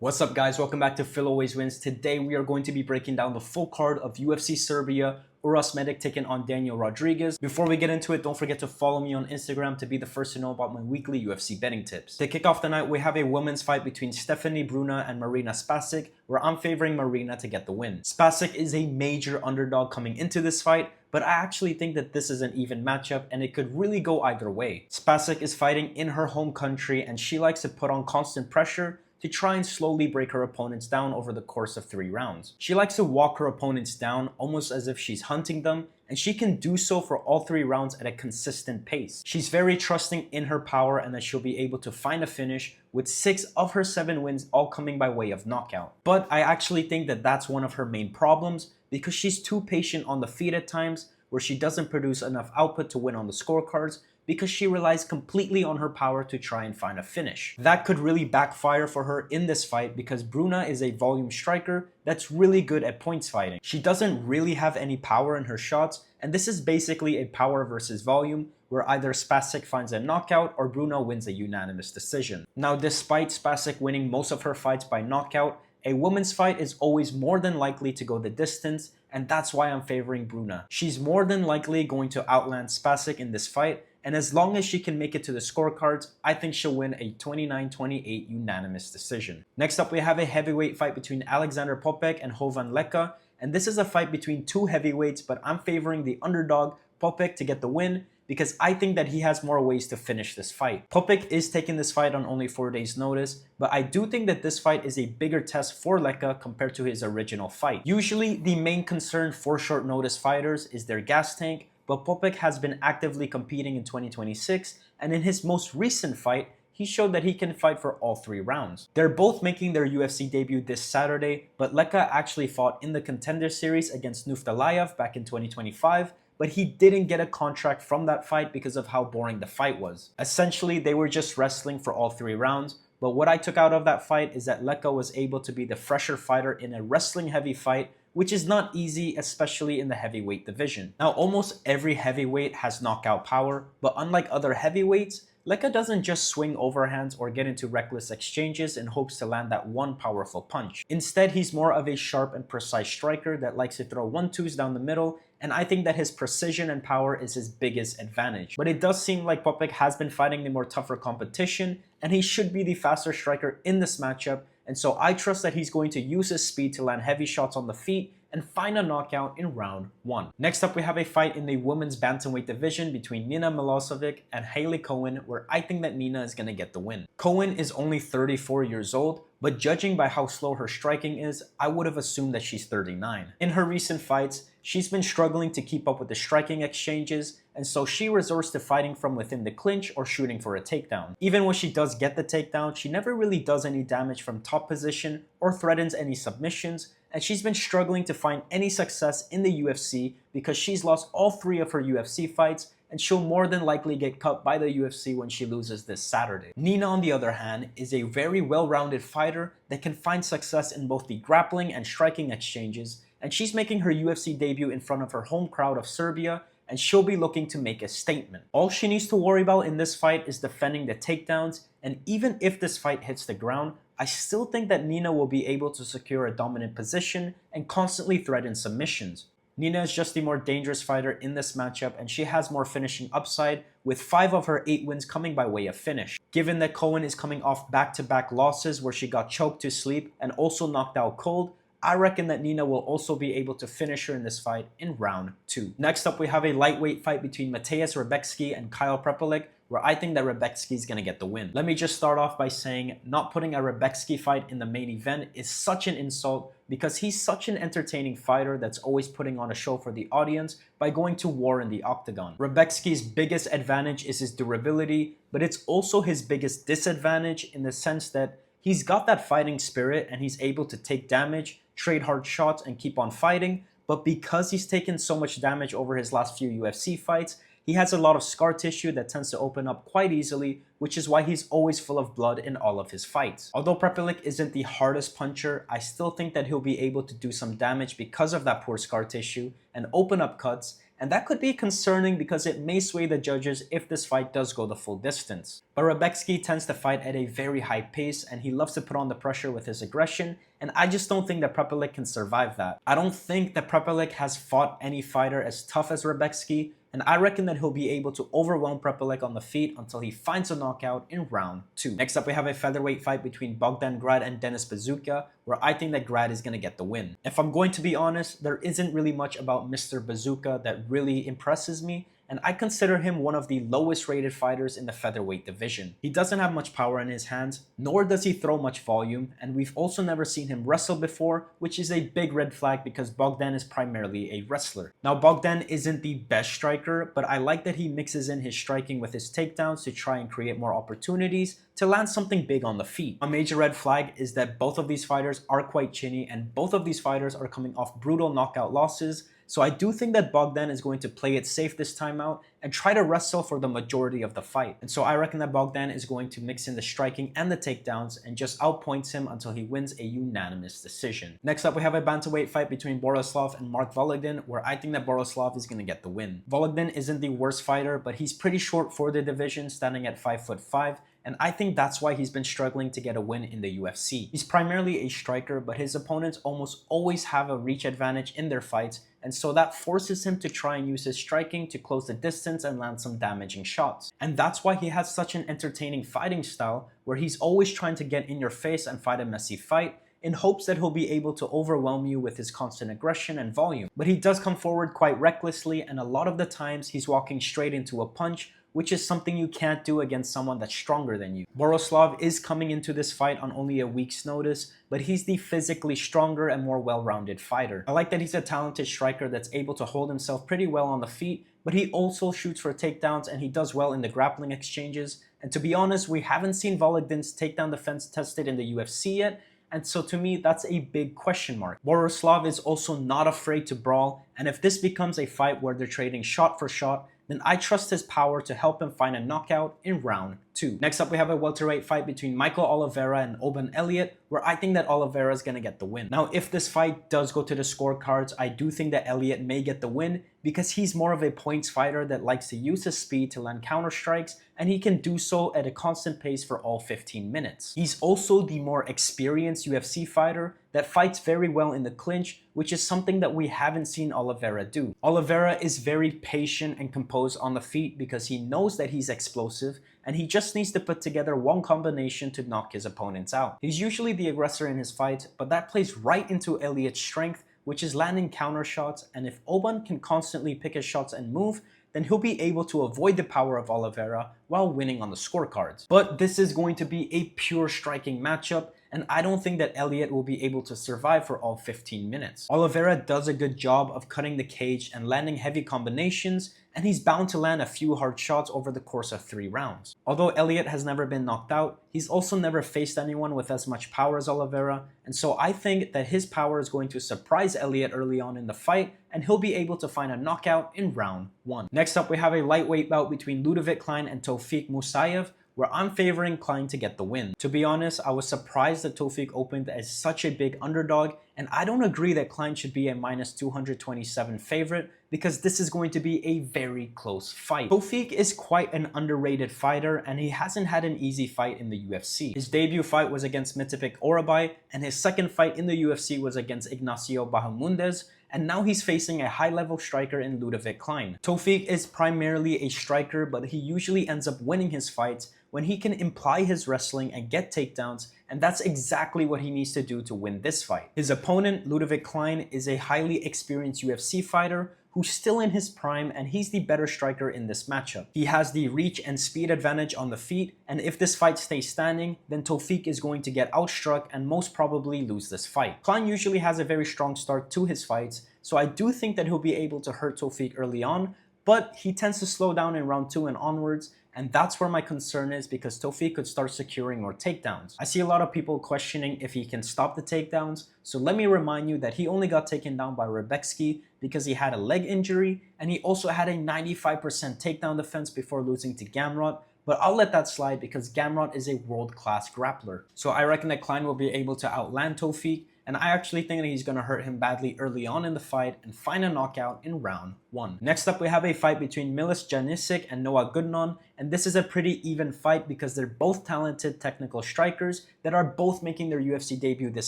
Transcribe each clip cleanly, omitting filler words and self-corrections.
What's up guys, welcome back to Phil Always Wins. Today we are going to be breaking down the full card of UFC Serbia, Uros taking on Daniel Rodriguez. Before we get into it, don't forget to follow me on Instagram to be the first to know about my weekly UFC betting tips. To kick off the night, we have a women's fight between Stephanine and Marina Spasic, where I'm favoring Marina to get the win. Spasic is a major underdog coming into this fight, but I actually think that this is an even matchup and it could really go either way. Spasic is fighting in her home country and she likes to put on constant pressure to try and slowly break her opponents down over the course of 3 rounds. She likes to walk her opponents down almost as if she's hunting them, and she can do so for all 3 rounds at a consistent pace. She's very trusting in her power and that she'll be able to find a finish, with 6 of her 7 wins all coming by way of knockout. But I actually think that that's one of her main problems, because she's too patient on the feet at times, where she doesn't produce enough output to win on the scorecards, because she relies completely on her power to try and find a finish. That could really backfire for her in this fight because Bruna is a volume striker that's really good at points fighting. She doesn't really have any power in her shots, and this is basically a power versus volume where either Spasic finds a knockout or Bruna wins a unanimous decision. Now, despite Spasic winning most of her fights by knockout, a woman's fight is always more than likely to go the distance, and that's why I'm favoring Bruna. She's more than likely going to outland Spasic in this fight, and as long as she can make it to the scorecards, I think she'll win a 29-28 unanimous decision. Next up, we have a heavyweight fight between Alexander Poppeck and Jovan Leka, and this is a fight between 2 heavyweights, but I'm favoring the underdog, Poppeck, to get the win, because I think that he has more ways to finish this fight. Poppeck is taking this fight on only 4 days notice, but I do think that this fight is a bigger test for Leka compared to his original fight. Usually, the main concern for short notice fighters is their gas tank, but Poppeck has been actively competing in 2026, and in his most recent fight, he showed that he can fight for all 3 rounds. They're both making their UFC debut this Saturday, but Leka actually fought in the Contender Series against Musayaev back in 2025, but he didn't get a contract from that fight because of how boring the fight was. Essentially, they were just wrestling for all 3 rounds, but what I took out of that fight is that Leka was able to be the fresher fighter in a wrestling-heavy fight, which is not easy, especially in the heavyweight division. Now, almost every heavyweight has knockout power, but unlike other heavyweights, Leka doesn't just swing overhands or get into reckless exchanges in hopes to land that one powerful punch. Instead, he's more of a sharp and precise striker that likes to throw 1-2s down the middle, and I think that his precision and power is his biggest advantage. But it does seem like Poppeck has been fighting the more tougher competition, and he should be the faster striker in this matchup, and so I trust that he's going to use his speed to land heavy shots on the feet and find a knockout in round 1. Next up, we have a fight in the women's bantamweight division between Milosevic and Hailey Cowan, where I think that Nina is going to get the win. Cowan is only 34 years old, but judging by how slow her striking is, I would have assumed that she's 39. In her recent fights, she's been struggling to keep up with the striking exchanges, and so she resorts to fighting from within the clinch or shooting for a takedown. Even when she does get the takedown, she never really does any damage from top position or threatens any submissions, and she's been struggling to find any success in the UFC because she's lost all 3 of her UFC fights, and she'll more than likely get cut by the UFC when she loses this Saturday. Nina, on the other hand, is a very well-rounded fighter that can find success in both the grappling and striking exchanges, and she's making her UFC debut in front of her home crowd of Serbia, and she'll be looking to make a statement. All she needs to worry about in this fight is defending the takedowns, and even if this fight hits the ground, I still think that Nina will be able to secure a dominant position and constantly threaten submissions. Nina is just the more dangerous fighter in this matchup, and she has more finishing upside, with 5 of her 8 wins coming by way of finish. Given that Cowan is coming off back-to-back losses where she got choked to sleep and also knocked out cold, I reckon that Nina will also be able to finish her in this fight in round 2. Next up, we have a lightweight fight between Mateusz Rebecki and Prepolec, where I think that Rebecki is going to get the win. Let me just start off by saying not putting a Rebecki fight in the main event is such an insult, because he's such an entertaining fighter that's always putting on a show for the audience by going to war in the octagon. Rebecki's biggest advantage is his durability, but it's also his biggest disadvantage in the sense that he's got that fighting spirit and he's able to take damage, trade hard shots, and keep on fighting, but because he's taken so much damage over his last few UFC fights, he has a lot of scar tissue that tends to open up quite easily, which is why he's always full of blood in all of his fights. Although Prepolec isn't the hardest puncher, I still think that he'll be able to do some damage because of that poor scar tissue and open up cuts, and that could be concerning because it may sway the judges if this fight does go the full distance. But Rebecki tends to fight at a very high pace, and he loves to put on the pressure with his aggression, and I just don't think that Prepolec can survive that. I don't think that Prepolec has fought any fighter as tough as Rebecki, and I reckon that he'll be able to overwhelm Prepolec on the feet until he finds a knockout in round 2. Next up, we have a featherweight fight between Bogdan, Grad, and Denis Buzukja, where I think that Grad is going to get the win. If I'm going to be honest, there isn't really much about Mr. Buzukja that really impresses me, and I consider him one of the lowest rated fighters in the featherweight division. He doesn't have much power in his hands, nor does he throw much volume, and we've also never seen him wrestle before, which is a big red flag because Bogdan is primarily a wrestler. Now, Bogdan isn't the best striker, but I like that he mixes in his striking with his takedowns to try and create more opportunities to land something big on the feet. A major red flag is that both of these fighters are quite chinny, and both of these fighters are coming off brutal knockout losses. So I do think that Bogdan is going to play it safe this time out and try to wrestle for the majority of the fight. And so I reckon that Bogdan is going to mix in the striking and the takedowns and just outpoints him until he wins a unanimous decision. Next up, we have a bantamweight fight between Borislav and Vologdin, where I think that Borislav is going to get the win. Vologdin isn't the worst fighter, but he's pretty short for the division, standing at 5'5", and I think that's why he's been struggling to get a win in the UFC. He's primarily a striker, but his opponents almost always have a reach advantage in their fights, and so that forces him to try and use his striking to close the distance and land some damaging shots. And that's why he has such an entertaining fighting style, where he's always trying to get in your face and fight a messy fight, in hopes that he'll be able to overwhelm you with his constant aggression and volume. But he does come forward quite recklessly, and a lot of the times he's walking straight into a punch, which is something you can't do against someone that's stronger than you. Borislav is coming into this fight on only a week's notice, but he's the physically stronger and more well-rounded fighter. I like that he's a talented striker that's able to hold himself pretty well on the feet, but he also shoots for takedowns and he does well in the grappling exchanges. And to be honest, we haven't seen Vologdin's takedown defense tested in the UFC yet, and so to me, that's a big question mark. Borislav is also not afraid to brawl, and if this becomes a fight where they're trading shot for shot, then I trust his power to help him find a knockout in round 2. Next up, we have a welterweight fight between Michael Oliveira and Oban Elliot, where I think that Oliveira is going to get the win. Now, if this fight does go to the scorecards, I do think that Elliot may get the win because he's more of a points fighter that likes to use his speed to land counter strikes, and he can do so at a constant pace for all 15 minutes. He's also the more experienced UFC fighter that fights very well in the clinch, which is something that we haven't seen Oliveira do. Oliveira is very patient and composed on the feet because he knows that he's explosive, and he just needs to put together one combination to knock his opponents out. He's usually the aggressor in his fight, but that plays right into Elliot's strength, which is landing counter shots, and if Oban can constantly pick his shots and move, then he'll be able to avoid the power of Oliveira while winning on the scorecards. But this is going to be a pure striking matchup, and I don't think that Elliot will be able to survive for all 15 minutes. Oliveira does a good job of cutting the cage and landing heavy combinations, and he's bound to land a few hard shots over the course of 3 rounds. Although Elliot has never been knocked out, he's also never faced anyone with as much power as Oliveira, and so I think that his power is going to surprise Elliot early on in the fight, and he'll be able to find a knockout in round 1. Next up, we have a lightweight bout between Ludovit, Klein, and Tofiq Musayaev, where I'm favoring Klein to get the win. To be honest, I was surprised that Tofiq opened as such a big underdog, and I don't agree that Klein should be a minus 227 favorite because this is going to be a very close fight. Tofiq is quite an underrated fighter, and he hasn't had an easy fight in the UFC. His debut fight was against Mitepik Orabai, and his second fight in the UFC was against Ignacio Bahamundes, and now he's facing a high-level striker in Ludovit Klein. Tofiq is primarily a striker, but he usually ends up winning his fights when he can imply his wrestling and get takedowns, and that's exactly what he needs to do to win this fight. His opponent, Ludovit Klein, is a highly experienced UFC fighter who's still in his prime, and he's the better striker in this matchup. He has the reach and speed advantage on the feet, and if this fight stays standing, then Tofiq is going to get outstruck and most probably lose this fight. Klein usually has a very strong start to his fights, so I do think that he'll be able to hurt Tofiq early on, but he tends to slow down in round 2 and onwards, and that's where my concern is because Tofiq could start securing more takedowns. I see a lot of people questioning if he can stop the takedowns, so let me remind you that he only got taken down by Rebecki because he had a leg injury, and he also had a 95% takedown defense before losing to Gamrot, but I'll let that slide because Gamrot is a world-class grappler. So I reckon that Klein will be able to outland Tofiq, and I actually think that he's going to hurt him badly early on in the fight and find a knockout in round 1. Next up, we have a fight between Milos Janicic and Gugnon, and this is a pretty even fight because they're both talented technical strikers that are both making their UFC debut this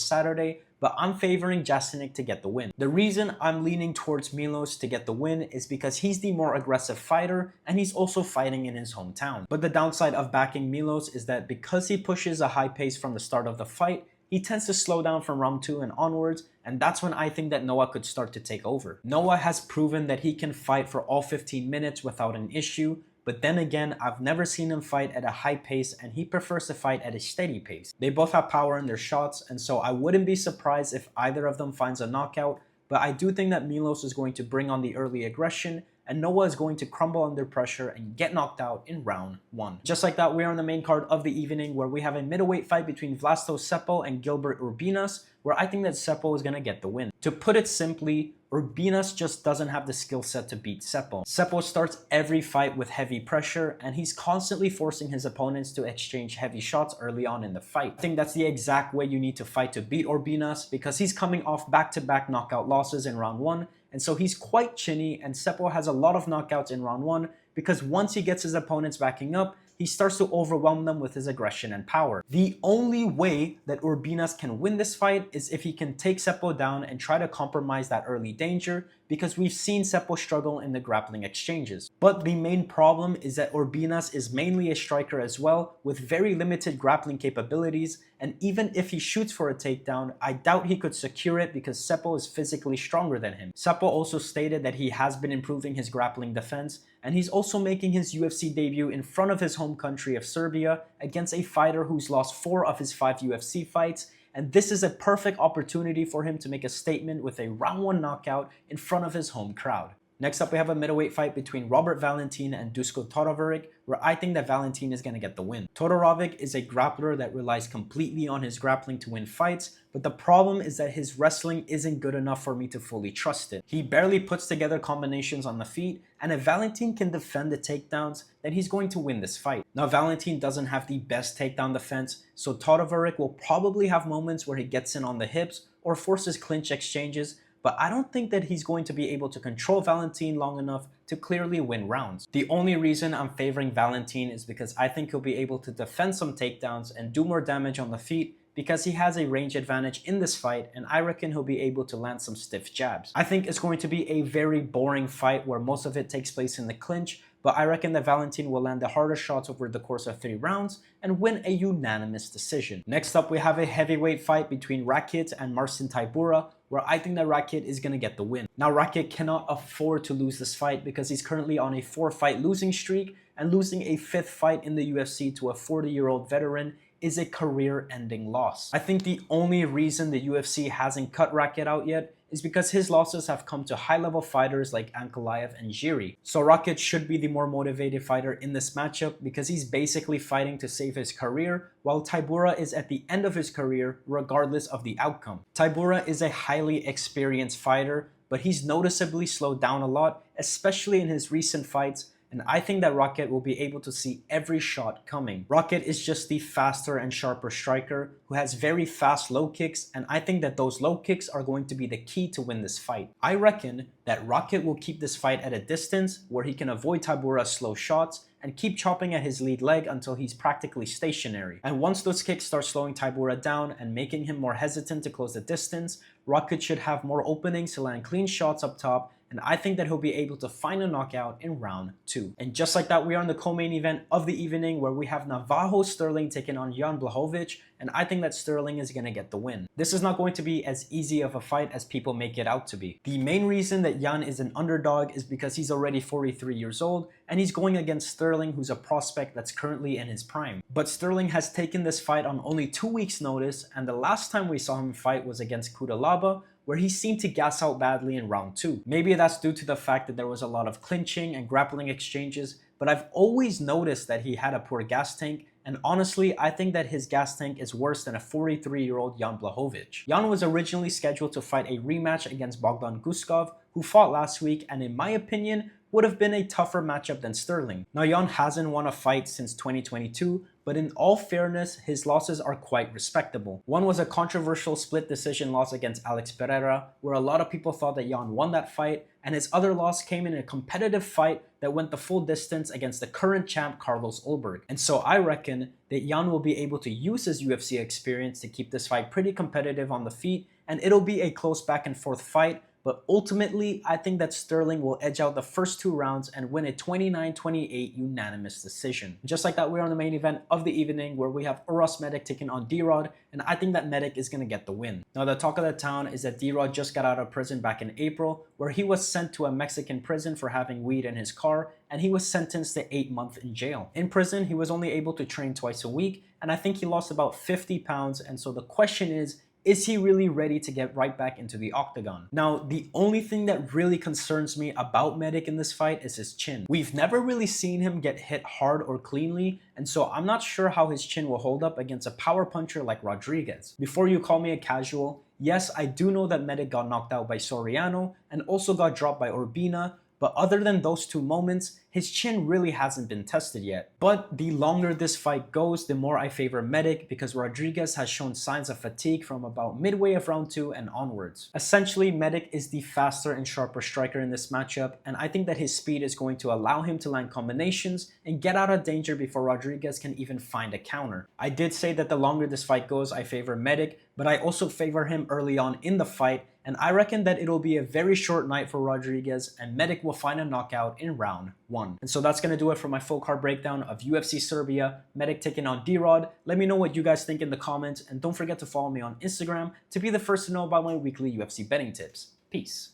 Saturday, but I'm favoring Janicic to get the win. The reason I'm leaning towards Milos to get the win is because he's the more aggressive fighter and he's also fighting in his hometown. But the downside of backing Milos is that because he pushes a high pace from the start of the fight, he tends to slow down from round 2 and onwards, and that's when I think that Noah could start to take over. Noah has proven that he can fight for all 15 minutes without an issue, but then again, I've never seen him fight at a high pace and he prefers to fight at a steady pace. They both have power in their shots, and so I wouldn't be surprised if either of them finds a knockout, but I do think that Milos is going to bring on the early aggression and Noah is going to crumble under pressure and get knocked out in round 1. Just like that, we are on the main card of the evening where we have a middleweight fight between Vlasto Cepo and Gilbert Urbinas, where I think that Cepo is going to get the win. To put it simply, Urbinas just doesn't have the skill set to beat Cepo. Cepo starts every fight with heavy pressure and he's constantly forcing his opponents to exchange heavy shots early on in the fight. I think that's the exact way you need to fight to beat Urbinas because he's coming off back-to-back knockout losses in round 1, and so he's quite chinny, and Cepo has a lot of knockouts in round 1 because once he gets his opponents backing up, he starts to overwhelm them with his aggression and power. The only way that Urbinas can win this fight is if he can take Cepo down and try to compromise that early danger, because we've seen Cepo struggle in the grappling exchanges. But the main problem is that Urbinas is mainly a striker as well, with very limited grappling capabilities, and even if he shoots for a takedown, I doubt he could secure it because Cepo is physically stronger than him. Cepo also stated that he has been improving his grappling defense, and he's also making his UFC debut in front of his home country of Serbia against a fighter who's lost 4 of his 5 UFC fights, and this is a perfect opportunity for him to make a statement with a round 1 knockout in front of his home crowd. Next up, we have a middleweight fight between Robert Valentin and Dusko Todorovic, where I think that Valentin is going to get the win. Todorovic is a grappler that relies completely on his grappling to win fights, but the problem is that his wrestling isn't good enough for me to fully trust it. He barely puts together combinations on the feet, and if Valentin can defend the takedowns, then he's going to win this fight. Now, Valentin doesn't have the best takedown defense, so Todorovic will probably have moments where he gets in on the hips or forces clinch exchanges, but I don't think that he's going to be able to control Valentin long enough to clearly win rounds. The only reason I'm favoring Valentin is because I think he'll be able to defend some takedowns and do more damage on the feet because he has a range advantage in this fight, and I reckon he'll be able to land some stiff jabs. I think it's going to be a very boring fight where most of it takes place in the clinch, but I reckon that Valentin will land the harder shots over the course of 3 rounds and win a unanimous decision. Next up, we have a heavyweight fight between Rakic and Marcin Tybura, where I think that Rakic is going to get the win. Now, Rakic cannot afford to lose this fight because he's currently on a 4-fight losing streak, and losing a 5th fight in the UFC to a 40-year-old veteran is a career-ending loss. I think the only reason the UFC hasn't cut Rakic out yet is because his losses have come to high-level fighters like Ankalaev and Jiri. So Rakic should be the more motivated fighter in this matchup because he's basically fighting to save his career, while Tybura is at the end of his career regardless of the outcome. Tybura is a highly experienced fighter, but he's noticeably slowed down a lot, especially in his recent fights, and I think that Rakic will be able to see every shot coming. Rakic is just the faster and sharper striker who has very fast low kicks, and I think that those low kicks are going to be the key to win this fight. I reckon that Rakic will keep this fight at a distance where he can avoid Tybura's slow shots and keep chopping at his lead leg until he's practically stationary. And once those kicks start slowing Tybura down and making him more hesitant to close the distance, Rakic should have more openings to land clean shots up top, and I think that he'll be able to find a knockout in round 2. And just like that, we are in the co-main event of the evening where we have Navajo Sterling taking on Jan Blachowicz, and I think that Sterling is going to get the win. This is not going to be as easy of a fight as people make it out to be. The main reason that Jan is an underdog is because he's already 43 years old, and he's going against Sterling, who's a prospect that's currently in his prime. But Sterling has taken this fight on only 2 weeks' notice, and the last time we saw him fight was against Kudalaba, where he seemed to gas out badly in round 2. Maybe that's due to the fact that there was a lot of clinching and grappling exchanges, but I've always noticed that he had a poor gas tank, and honestly, I think that his gas tank is worse than a 43-year-old Jan Blachowicz. Jan was originally scheduled to fight a rematch against Bogdan Guskov, who fought last week, and in my opinion, would have been a tougher matchup than Sterling. Now Jan hasn't won a fight since 2022, but in all fairness, his losses are quite respectable. One was a controversial split decision loss against Alex Pereira, where a lot of people thought that Jan won that fight, and his other loss came in a competitive fight that went the full distance against the current champ Carlos Ulberg. And so I reckon that Jan will be able to use his UFC experience to keep this fight pretty competitive on the feet, and it'll be a close back and forth fight. But ultimately, I think that Sterling will edge out the first 2 rounds and win a 29-28 unanimous decision. Just like that, we're on the main event of the evening where we have Uros Medic taking on D-Rod, and I think that Medic is going to get the win. Now, the talk of the town is that D-Rod just got out of prison back in April, where he was sent to a Mexican prison for having weed in his car, and he was sentenced to 8 months in jail. In prison, he was only able to train twice a week, and I think he lost about 50 pounds, and so the question is he really ready to get right back into the octagon? Now, the only thing that really concerns me about Medic in this fight is his chin. We've never really seen him get hit hard or cleanly, and so I'm not sure how his chin will hold up against a power puncher like Rodriguez. Before you call me a casual, yes, I do know that Medic got knocked out by Soriano and also got dropped by Urbina, but other than those 2 moments, his chin really hasn't been tested yet. But the longer this fight goes, the more I favor Medic because Rodriguez has shown signs of fatigue from about midway of round 2 and onwards. Essentially, Medic is the faster and sharper striker in this matchup, and I think that his speed is going to allow him to land combinations and get out of danger before Rodriguez can even find a counter. I did say that the longer this fight goes, I favor Medic, but I also favor him early on in the fight, and I reckon that it'll be a very short night for Rodriguez and Medic will find a knockout in round 1. And so that's going to do it for my full card breakdown of UFC Serbia, Medic taking on D-Rod. Let me know what you guys think in the comments, and don't forget to follow me on Instagram to be the first to know about my weekly UFC betting tips. Peace.